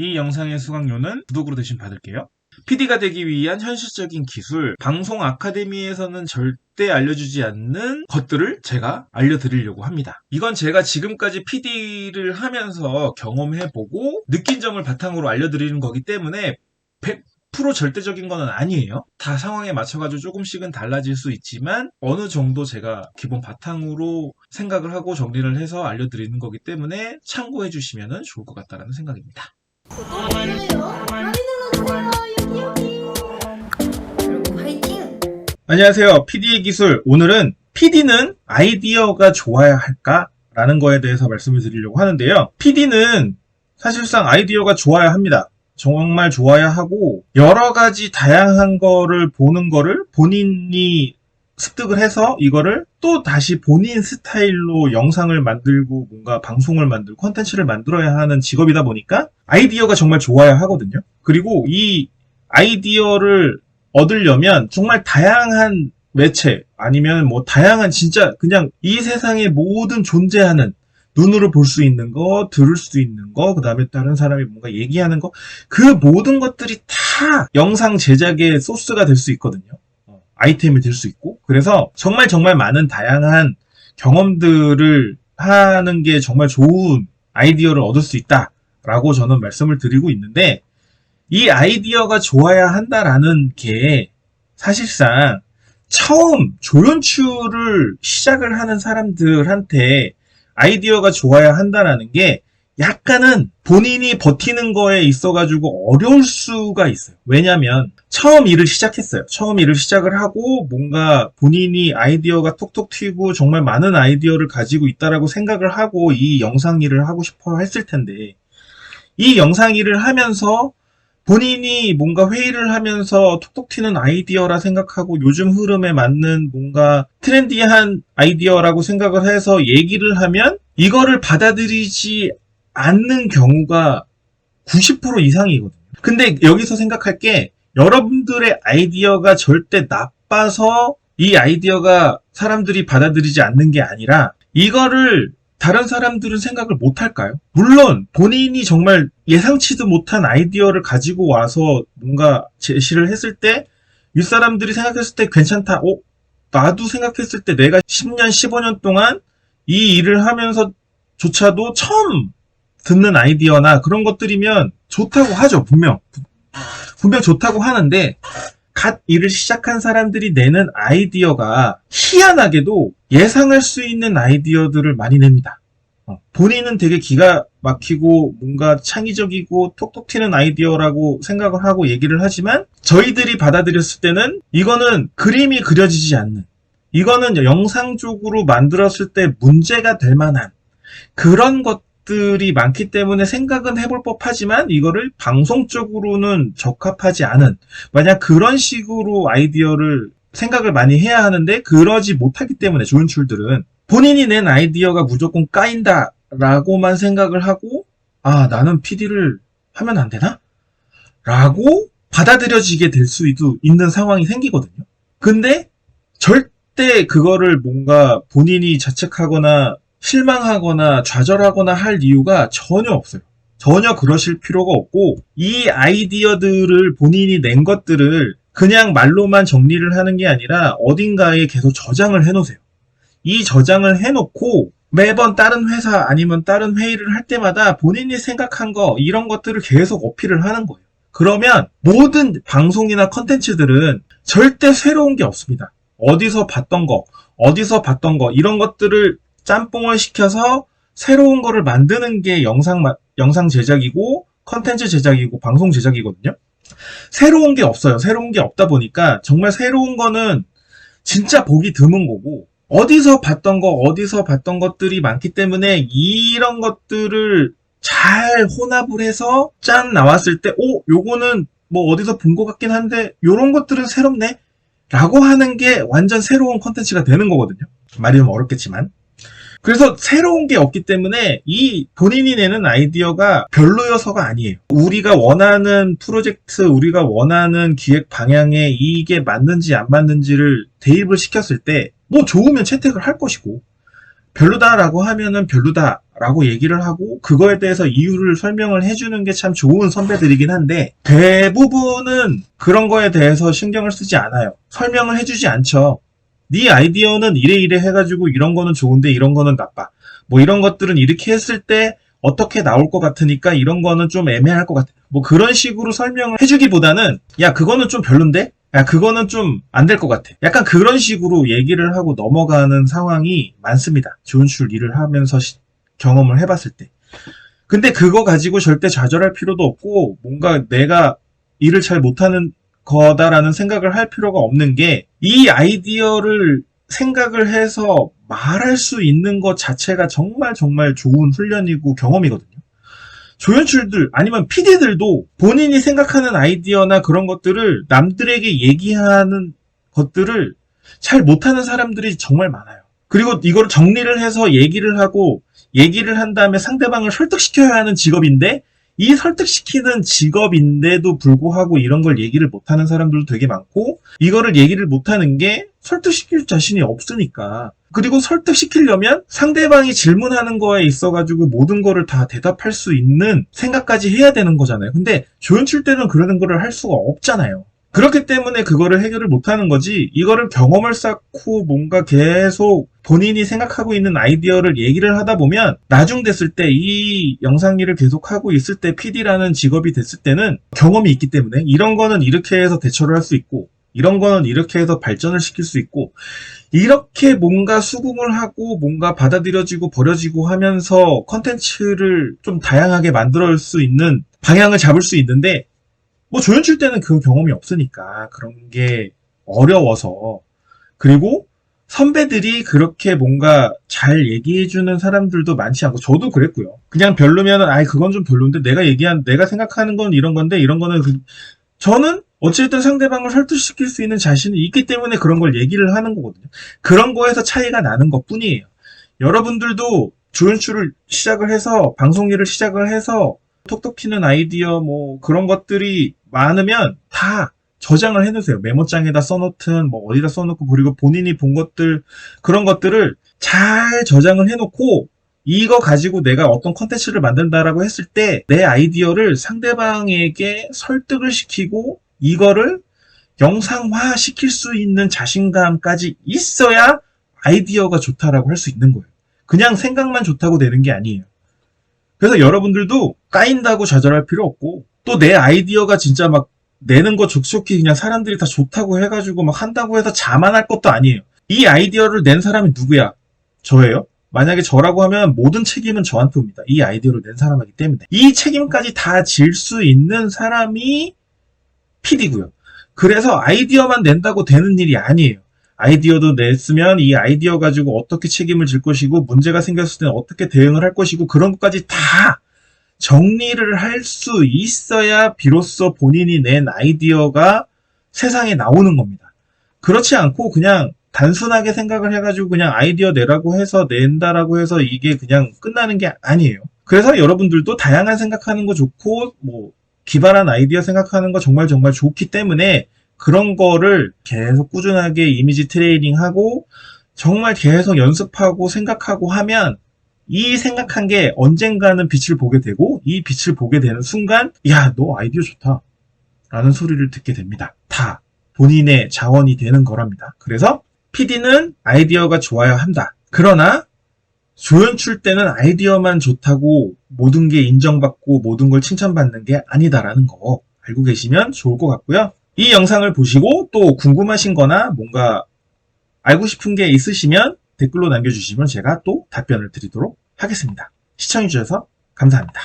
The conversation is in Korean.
이 영상의 수강료는 구독으로 대신 받을게요. PD가 되기 위한 현실적인 기술, 방송 아카데미에서는 절대 알려주지 않는 것들을 제가 알려드리려고 합니다. 이건 제가 지금까지 PD를 하면서 경험해보고 느낀 점을 바탕으로 알려드리는 거기 때문에 100% 절대적인 건 아니에요. 다 상황에 맞춰가지고 조금씩은 달라질 수 있지만 어느 정도 제가 기본 바탕으로 생각을 하고 정리를 해서 알려드리는 거기 때문에 참고해 주시면 좋을 것 같다는 생각입니다. 안녕하세요. PD의 기술. 오늘은 PD는 아이디어가 좋아야 할까? 라는 거에 대해서 말씀을 드리려고 하는데요. PD는 사실상 아이디어가 좋아야 합니다. 정말 좋아야 하고 여러 가지 다양한 거를 보는 거를 본인이 습득을 해서 이거를 또 다시 본인 스타일로 영상을 만들고 뭔가 방송을 만들고 콘텐츠를 만들어야 하는 직업이다 보니까 아이디어가 정말 좋아야 하거든요. 그리고 이 아이디어를 얻으려면 정말 다양한 매체 아니면 뭐 다양한 진짜 그냥 이 세상에 모든 존재하는 눈으로 볼 수 있는 거, 들을 수 있는 거, 그 다음에 다른 사람이 뭔가 얘기하는 거, 그 모든 것들이 다 영상 제작의 소스가 될 수 있거든요. 아이템이 될 수 있고. 그래서 정말 많은 다양한 경험들을 하는 게 정말 좋은 아이디어를 얻을 수 있다라고 저는 말씀을 드리고 있는데, 이 아이디어가 좋아야 한다라는 게 사실상 처음 조연출을 시작을 하는 사람들한테 아이디어가 좋아야 한다라는 게 약간은 본인이 버티는 거에 있어가지고 어려울 수가 있어요. 왜냐면 처음 일을 시작했어요. 처음 일을 시작을 하고 뭔가 본인이 아이디어가 톡톡 튀고 정말 많은 아이디어를 가지고 있다라고 생각을 하고 이 영상 일을 하고 싶어 했을 텐데, 이 영상 일을 하면서 본인이 뭔가 회의를 하면서 톡톡 튀는 아이디어라 생각하고 요즘 흐름에 맞는 뭔가 트렌디한 아이디어라고 생각을 해서 얘기를 하면 이거를 받아들이지 않는 경우가 90% 이상이거든요. 근데 여기서 생각할 게 여러분들의 아이디어가 절대 나빠서 이 아이디어가 사람들이 받아들이지 않는 게 아니라 이거를 다른 사람들은 생각을 못할까요? 물론 본인이 정말 예상치도 못한 아이디어를 가지고 와서 뭔가 제시를 했을 때 윗사람들이 생각했을 때 괜찮다. 나도 생각했을 때 내가 10년, 15년 동안 이 일을 하면서조차도 처음 듣는 아이디어나 그런 것들이면 좋다고 하죠. 분명 좋다고 하는데 갓 일을 시작한 사람들이 내는 아이디어가 희한하게도 예상할 수 있는 아이디어들을 많이 냅니다. 본인은 되게 기가 막히고 뭔가 창의적이고 톡톡 튀는 아이디어라고 생각을 하고 얘기를 하지만 저희들이 받아들였을 때는 이거는 그림이 그려지지 않는, 이거는 영상적으로 만들었을 때 문제가 될 만한 그런 것들이 많기 때문에 생각은 해볼 법하지만 이거를 방송적으로는 적합하지 않은, 만약 그런 식으로 아이디어를 생각을 많이 해야 하는데 그러지 못하기 때문에 조연출들은 본인이 낸 아이디어가 무조건 까인다 라고만 생각을 하고 나는 PD를 하면 안 되나? 라고 받아들여지게 될 수도 있는 상황이 생기거든요. 근데 절대 그거를 뭔가 본인이 자책하거나 실망하거나 좌절하거나 할 이유가 전혀 없어요. 전혀 그러실 필요가 없고 이 아이디어들을 본인이 낸 것들을 그냥 말로만 정리를 하는 게 아니라 어딘가에 계속 저장을 해놓으세요. 이 저장을 해놓고 매번 다른 회사 아니면 다른 회의를 할 때마다 본인이 생각한 거 이런 것들을 계속 어필을 하는 거예요. 그러면 모든 방송이나 컨텐츠들은 절대 새로운 게 없습니다. 어디서 봤던 거 이런 것들을 짬뽕을 시켜서 새로운 거를 만드는 게 영상 제작이고 컨텐츠 제작이고 방송 제작이거든요. 새로운 게 없어요. 새로운 게 없다 보니까 정말 새로운 거는 진짜 보기 드문 거고 어디서 봤던 것들이 많기 때문에 이런 것들을 잘 혼합을 해서 짠 나왔을 때 요거는 뭐 어디서 본 것 같긴 한데 요런 것들은 새롭네 라고 하는 게 완전 새로운 컨텐츠가 되는 거거든요. 말이 좀 어렵겠지만. 그래서 새로운 게 없기 때문에 이 본인이 내는 아이디어가 별로여서가 아니에요. 우리가 원하는 프로젝트, 우리가 원하는 기획 방향에 이게 맞는지 안 맞는지를 대입을 시켰을 때 뭐 좋으면 채택을 할 것이고 별로다라고 하면은 별로다라고 얘기를 하고 그거에 대해서 이유를 설명을 해주는 게 참 좋은 선배들이긴 한데 대부분은 그런 거에 대해서 신경을 쓰지 않아요. 설명을 해주지 않죠. 네 아이디어는 이래 이래 해가지고 이런 거는 좋은데 이런 거는 나빠. 뭐 이런 것들은 이렇게 했을 때 어떻게 나올 것 같으니까 이런 거는 좀 애매할 것 같아. 뭐 그런 식으로 설명을 해주기보다는 야 그거는 좀 별론데? 야 그거는 좀 안 될 것 같아. 약간 그런 식으로 얘기를 하고 넘어가는 상황이 많습니다. 조연출 일을 하면서 경험을 해봤을 때. 근데 그거 가지고 절대 좌절할 필요도 없고 뭔가 내가 일을 잘 못하는 거다라는 생각을 할 필요가 없는 게 이 아이디어를 생각을 해서 말할 수 있는 것 자체가 정말 정말 좋은 훈련이고 경험이거든요. 조연출들 아니면 PD들도 본인이 생각하는 아이디어나 그런 것들을 남들에게 얘기하는 것들을 잘 못하는 사람들이 정말 많아요. 그리고 이걸 정리를 해서 얘기를 하고 얘기를 한 다음에 상대방을 설득시켜야 하는 직업인데 이 설득시키는 직업인데도 불구하고 이런 걸 얘기를 못하는 사람들도 되게 많고 이거를 얘기를 못하는 게 설득시킬 자신이 없으니까 그리고 설득시키려면 상대방이 질문하는 거에 있어가지고 모든 거를 다 대답할 수 있는 생각까지 해야 되는 거잖아요. 근데 조연출 때는 그러는 거를 할 수가 없잖아요. 그렇기 때문에 그거를 해결을 못하는 거지 이거를 경험을 쌓고 뭔가 계속 본인이 생각하고 있는 아이디어를 얘기를 하다 보면 나중 됐을 때 이 영상 일을 계속하고 있을 때 PD라는 직업이 됐을 때는 경험이 있기 때문에 이런 거는 이렇게 해서 대처를 할 수 있고 이런 거는 이렇게 해서 발전을 시킬 수 있고 이렇게 뭔가 수긍을 하고 뭔가 받아들여지고 버려지고 하면서 컨텐츠를 좀 다양하게 만들 수 있는 방향을 잡을 수 있는데 뭐 조연출 때는 그 경험이 없으니까 그런 게 어려워서 그리고 선배들이 그렇게 뭔가 잘 얘기해주는 사람들도 많지 않고 저도 그랬고요. 그냥 별로면은 아이 그건 좀 별론데 내가 생각하는 건 이런 건데 이런 거는 저는 어쨌든 상대방을 설득시킬 수 있는 자신이 있기 때문에 그런 걸 얘기를 하는 거거든요. 그런 거에서 차이가 나는 것 뿐이에요. 여러분들도 조연출을 시작을 해서 방송 일을 시작을 해서 톡톡 튀는 아이디어 뭐 그런 것들이 많으면 다 저장을 해놓으세요. 메모장에다 써놓든 뭐 어디다 써놓고 그리고 본인이 본 것들 그런 것들을 잘 저장을 해놓고 이거 가지고 내가 어떤 컨텐츠를 만든다라고 했을 때 내 아이디어를 상대방에게 설득을 시키고 이거를 영상화 시킬 수 있는 자신감까지 있어야 아이디어가 좋다라고 할 수 있는 거예요. 그냥 생각만 좋다고 되는 게 아니에요. 그래서 여러분들도 까인다고 좌절할 필요 없고 또 내 아이디어가 진짜 막 내는 거 족족히 그냥 사람들이 다 좋다고 해가지고 막 한다고 해서 자만할 것도 아니에요. 이 아이디어를 낸 사람이 누구야? 저예요? 만약에 저라고 하면 모든 책임은 저한테 옵니다. 이 아이디어를 낸 사람이기 때문에. 이 책임까지 다 질 수 있는 사람이 PD고요. 그래서 아이디어만 낸다고 되는 일이 아니에요. 아이디어도 냈으면 이 아이디어 가지고 어떻게 책임을 질 것이고 문제가 생겼을 때는 어떻게 대응을 할 것이고 그런 것까지 다 정리를 할 수 있어야 비로소 본인이 낸 아이디어가 세상에 나오는 겁니다. 그렇지 않고 그냥 단순하게 생각을 해가지고 그냥 아이디어 내라고 해서 낸다라고 해서 이게 그냥 끝나는 게 아니에요. 그래서 여러분들도 다양한 생각하는 거 좋고 뭐 기발한 아이디어 생각하는 거 정말 정말 좋기 때문에 그런 거를 계속 꾸준하게 이미지 트레이닝하고 정말 계속 연습하고 생각하고 하면 이 생각한 게 언젠가는 빛을 보게 되고 이 빛을 보게 되는 순간 야, 너 아이디어 좋다 라는 소리를 듣게 됩니다. 다 본인의 자원이 되는 거랍니다. 그래서 PD는 아이디어가 좋아야 한다. 그러나 조연출 때는 아이디어만 좋다고 모든 게 인정받고 모든 걸 칭찬받는 게 아니다라는 거 알고 계시면 좋을 것 같고요. 이 영상을 보시고 또 궁금하신 거나 뭔가 알고 싶은 게 있으시면 댓글로 남겨주시면 제가 또 답변을 드리도록 하겠습니다. 시청해주셔서 감사합니다.